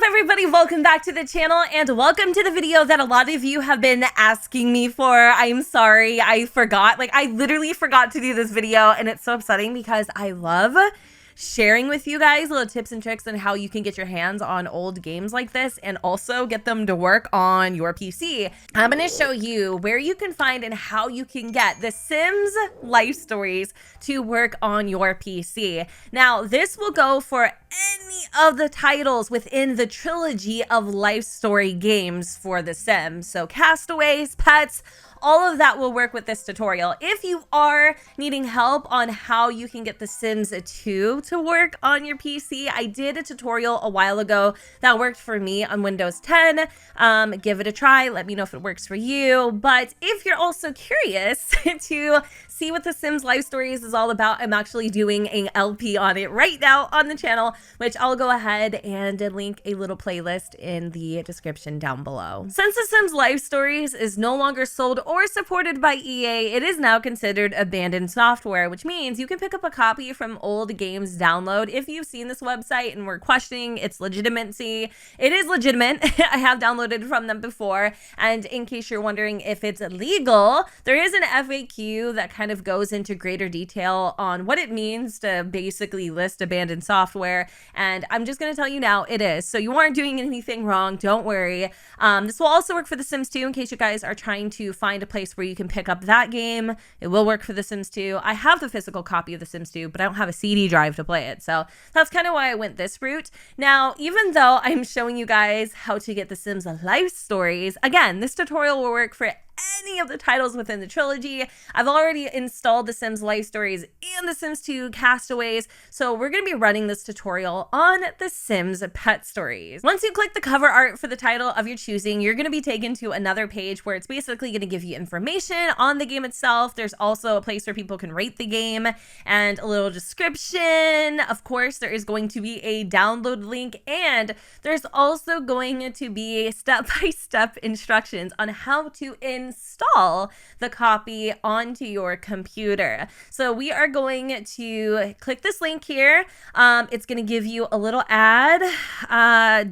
Everybody, welcome back to the channel and welcome to the video that a lot of you have been asking me for. I'm sorry, I forgot. I literally forgot to do this video and it's so upsetting because I love sharing with you guys little tips and tricks on how you can get your hands on old games like this and also get them to work on your PC. I'm going to show you where you can find and how you can get the Sims life stories to work on your PC. Now, this will go for any of the titles within the trilogy of life story games for The Sims. So Castaways, Pets, all of that will work with this tutorial. If you are needing help on how you can get The Sims 2 to work on your PC, I did a tutorial a while ago that worked for me on Windows 10. Give it a try. Let me know if it works for you. But if you're also curious to see what The Sims Life Stories is all about, I'm actually doing an LP on it right now on the channel, which I'll go ahead and link a little playlist in the description down below. Since The Sims Life Stories is no longer sold or supported by EA, it is now considered abandoned software, which means you can pick up a copy from Old Games Download. If you've seen this website and were questioning its legitimacy, it is legitimate. I have downloaded from them before, and in case you're wondering if it's illegal, there is an FAQ that kind of goes into greater detail on what it means to basically list abandoned software, and I'm just going to tell you now, it is. So you aren't doing anything wrong, don't worry. This will also work for The Sims 2 in case you guys are trying to find a place where you can pick up that game. It will work for The Sims 2. I have the physical copy of The Sims 2, but I don't have a CD drive to play it. So that's kind of why I went this route. Now, even though I'm showing you guys how to get The Sims life stories, again, this tutorial will work for any of the titles within the trilogy. I've already installed The Sims Life Stories and The Sims 2 Castaways, so we're going to be running this tutorial on The Sims Pet Stories. Once you click the cover art for the title of your choosing, you're going to be taken to another page where it's basically going to give you information on the game itself. There's also a place where people can rate the game and a little description. Of course, there is going to be a download link, and there's also going to be step-by-step instructions on how to install the copy onto your computer. So we are going to click this link here. It's going to give you a little ad.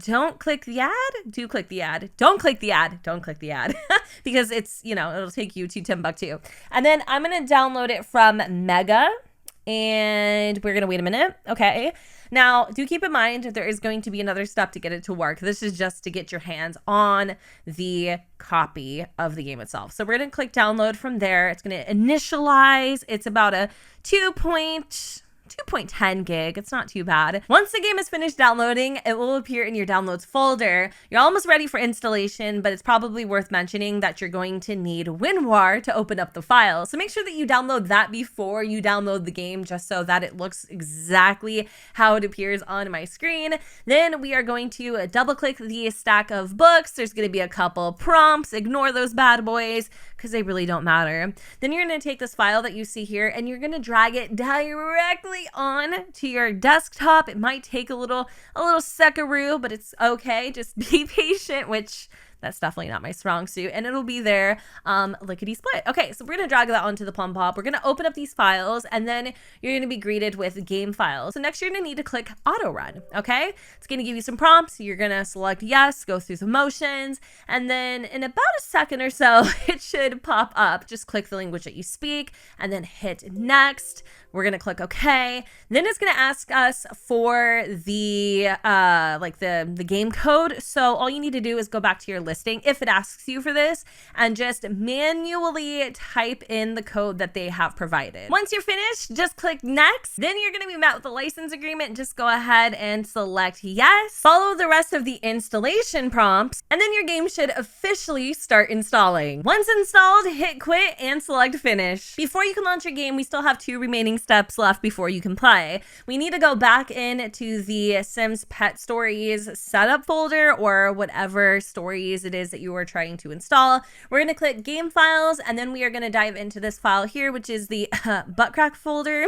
Don't click the ad. Do click the ad. Don't click the ad. Don't click the ad because it's, it'll take you to Timbuktu. And then I'm going to download it from Mega, and we're going to wait a minute. Okay. Now, do keep in mind there is going to be another step to get it to work. This is just to get your hands on the copy of the game itself. So we're going to click download from there. It's going to initialize. It's about a 2.10 gig. It's not too bad. Once the game is finished downloading, it will appear in your downloads folder. You're almost ready for installation, but it's probably worth mentioning that you're going to need WinRAR to open up the file. So make sure that you download that before you download the game, just so that it looks exactly how it appears on my screen. Then we are going to double click the stack of books. There's going to be a couple prompts. Ignore those bad boys because they really don't matter. Then you're going to take this file that you see here and you're going to drag it directly on to your desktop. It might take a little seckaroo, but it's okay. Just be patient, which that's definitely not my strong suit, and it'll be there lickety split. Okay, so we're gonna drag that onto the Plum Pop. We're gonna open up these files, and then you're gonna be greeted with game files. So next you're gonna need to click auto run. Okay, it's gonna give you some prompts. You're gonna select yes, go through the motions, and then in about a second or so it should pop up. Just click the language that you speak and then hit next. We're gonna click OK. Then it's gonna ask us for the the game code. So all you need to do is go back to your listing if it asks you for this, and just manually type in the code that they have provided. Once you're finished, just click next. Then you're going to be met with a license agreement. Just go ahead and select yes. Follow the rest of the installation prompts, and then your game should officially start installing. Once installed, hit quit and select finish. Before you can launch your game, we still have 2 remaining steps left before you can play. We need to go back into the Sims Pet Stories setup folder, or whatever stories it is that you are trying to install. We're going to click game files, and then we are going to dive into this file here, which is the butt crack folder.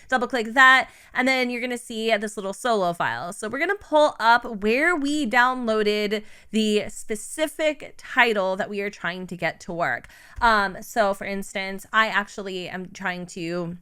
Double click that, and then you're going to see this little solo file. So we're going to pull up where we downloaded the specific title that we are trying to get to work. So for instance, I actually am trying to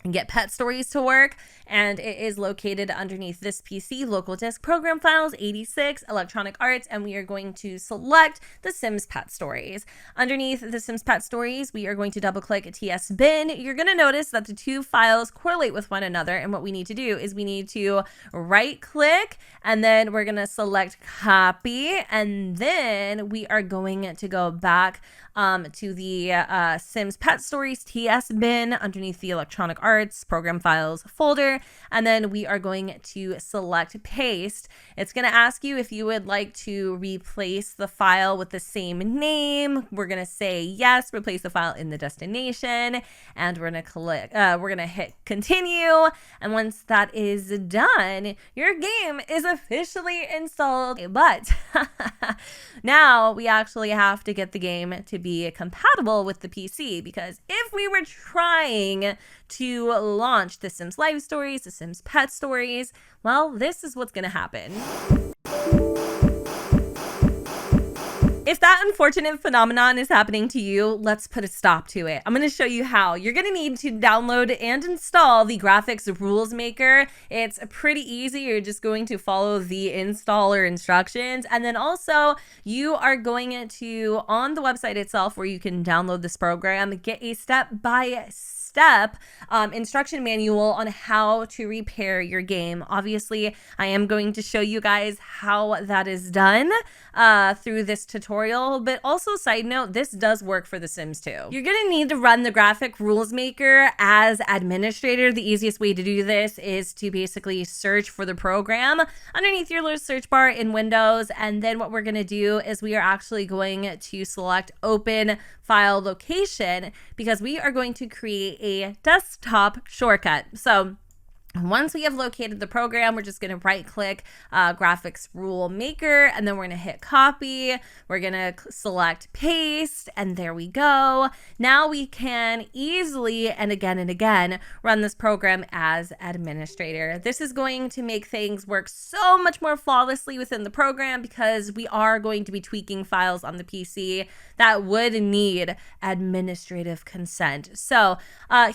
get Pet Stories to work, and it is located underneath this PC, local disk program files 86 electronic arts, and we are going to select the Sims Pet Stories. Underneath the Sims Pet Stories, we are going to double click TS bin. You're going to notice that the 2 files correlate with one another, and what we need to do is we need to right click, and then we're going to select copy, and then we are going to go back to the Sims Pet Stories TS bin underneath the electronic arts program files folder, and then we are going to select paste. It's going to ask you if you would like to replace the file with the same name. We're going to say yes, replace the file in the destination, and we're going to click, we're going to hit continue, and once that is done, your game is officially installed. But now we actually have to get the game to be compatible with the PC, because if we were trying to launch the Sims Life Stories, the Sims Pet Stories, well, this is what's going to happen. If that unfortunate phenomenon is happening to you, let's put a stop to it. I'm going to show you how. You're going to need to download and install the graphics rules maker. It's pretty easy. You're just going to follow the installer instructions. And then also you are going to, on the website itself where you can download this program, get a step-by-step instruction manual on how to repair your game. Obviously, I am going to show you guys how that is done through this tutorial, but also side note, this does work for The Sims 2. You're going to need to run the graphic rules maker as administrator. The easiest way to do this is to basically search for the program underneath your little search bar in Windows, and then what we're going to do is we are actually going to select open file location, because we are going to create a desktop shortcut. So once we have located the program, we're just going to right click graphics rule maker, and then we're going to hit copy. We're going to select paste, and there we go. Now we can easily and again run this program as administrator. This is going to make things work so much more flawlessly within the program, because we are going to be tweaking files on the PC that would need administrative consent. So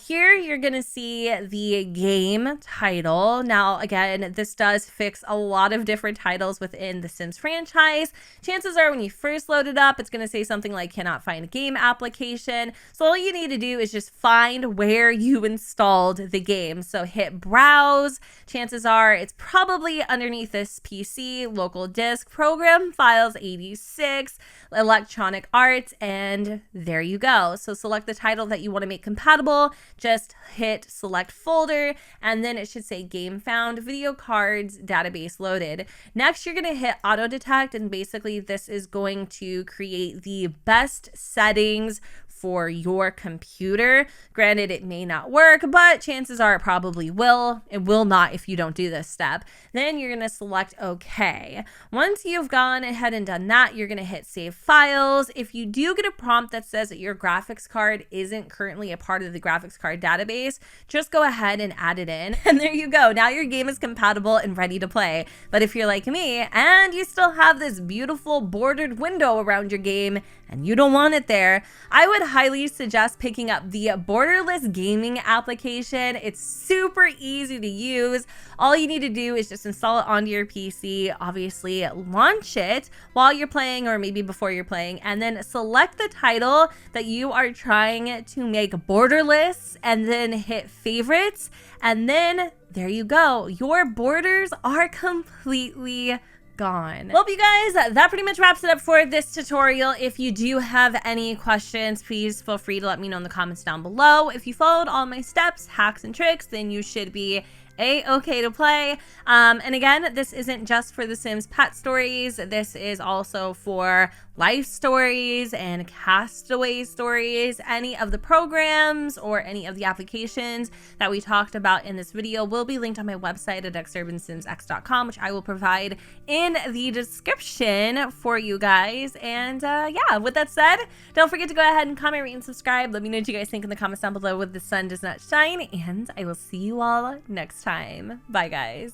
here you're going to see the game title. Now, again, this does fix a lot of different titles within the Sims franchise. Chances are when you first load it up, it's going to say something like cannot find game application. So all you need to do is just find where you installed the game. So hit browse. Chances are it's probably underneath this PC, local disk, program files 86, electronic arts, and there you go. So select the title that you want to make compatible, just hit select folder, and then it should say game found, video cards, database loaded. Next, you're going to hit auto detect, and basically this is going to create the best settings for your computer. Granted, it may not work, but chances are it probably will. It will not if you don't do this step. Then you're going to select OK. Once you've gone ahead and done that, you're going to hit save files. If you do get a prompt that says that your graphics card isn't currently a part of the graphics card database, just go ahead and add it in. And there you go. Now your game is compatible and ready to play. But if you're like me and you still have this beautiful bordered window around your game and you don't want it there, I would highly suggest picking up the borderless gaming application. It's super easy to use. All you need to do is just install it onto your PC, obviously launch it while you're playing or maybe before you're playing, and then select the title that you are trying to make borderless, and then hit favorites, and then there you go. Your borders are completely gone. Well, you guys, that pretty much wraps it up for this tutorial. If you do have any questions, please feel free to let me know in the comments down below. If you followed all my steps, hacks, and tricks, then you should be okay to play. And again, this isn't just for The Sims pet stories. This is also for life stories and castaway stories. Any of the programs or any of the applications that we talked about in this video will be linked on my website at XUrbanSimsX.com, which I will provide in the description for you guys. And yeah, with that said, don't forget to go ahead and comment, rate, and subscribe. Let me know what you guys think in the comments down below with The Sun Does Not Shine, and I will see you all next time. Bye, guys.